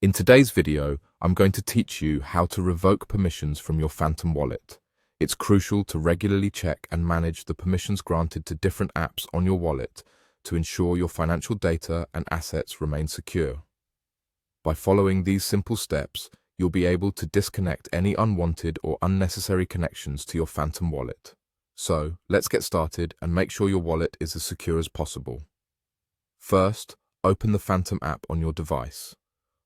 In today's video, I'm going to teach you how to revoke permissions from your Phantom wallet. It's crucial to regularly check and manage the permissions granted to different apps on your wallet to ensure your financial data and assets remain secure. By following these simple steps, you'll be able to disconnect any unwanted or unnecessary connections to your Phantom wallet. So, let's get started and make sure your wallet is as secure as possible. First, open the Phantom app on your device.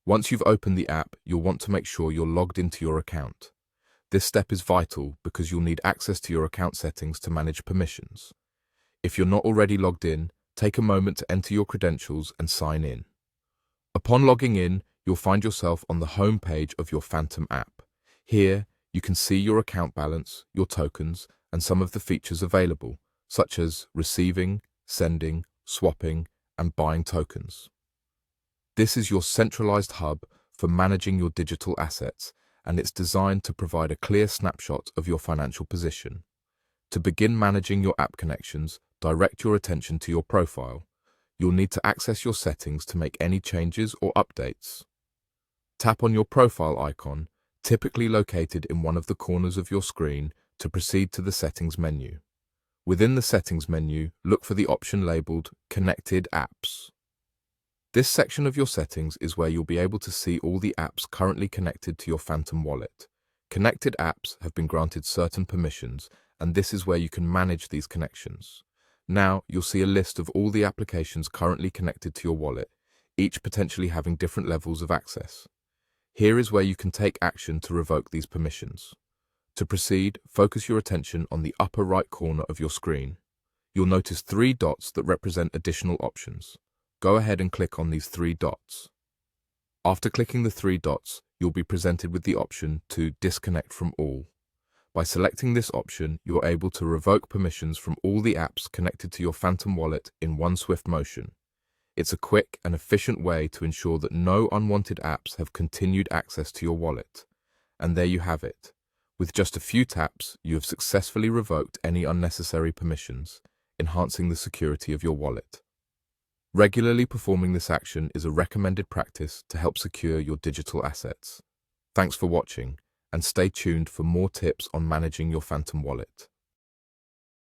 Once you've opened the app, you'll want to make sure you're logged into your account. This step is vital because you'll need access to your account settings to manage permissions. If you're not already logged in, take a moment to enter your credentials and sign in. Upon logging in, you'll find yourself on the home page of your Phantom app. Here, you can see your account balance, your tokens, and some of the features available, such as receiving, sending, swapping, and buying tokens. This is your centralized hub for managing your digital assets, and it's designed to provide a clear snapshot of your financial position. To begin managing your app connections, direct your attention to your profile. You'll need to access your settings to make any changes or updates. Tap on your profile icon, typically located in one of the corners of your screen, to proceed to the Settings menu. Within the Settings menu, look for the option labeled Connected Apps. This section of your settings is where you'll be able to see all the apps currently connected to your Phantom wallet. Connected apps have been granted certain permissions, and this is where you can manage these connections. Now, you'll see a list of all the applications currently connected to your wallet, each potentially having different levels of access. Here is where you can take action to revoke these permissions. To proceed, focus your attention on the upper right corner of your screen. You'll notice 3 dots that represent additional options. Go ahead and click on these 3 dots. After clicking the 3 dots, you'll be presented with the option to disconnect from all. By selecting this option, you're able to revoke permissions from all the apps connected to your Phantom wallet in one swift motion. It's a quick and efficient way to ensure that no unwanted apps have continued access to your wallet. And there you have it. With just a few taps, you have successfully revoked any unnecessary permissions, enhancing the security of your wallet. Regularly performing this action is a recommended practice to help secure your digital assets. Thanks for watching, and stay tuned for more tips on managing your Phantom wallet.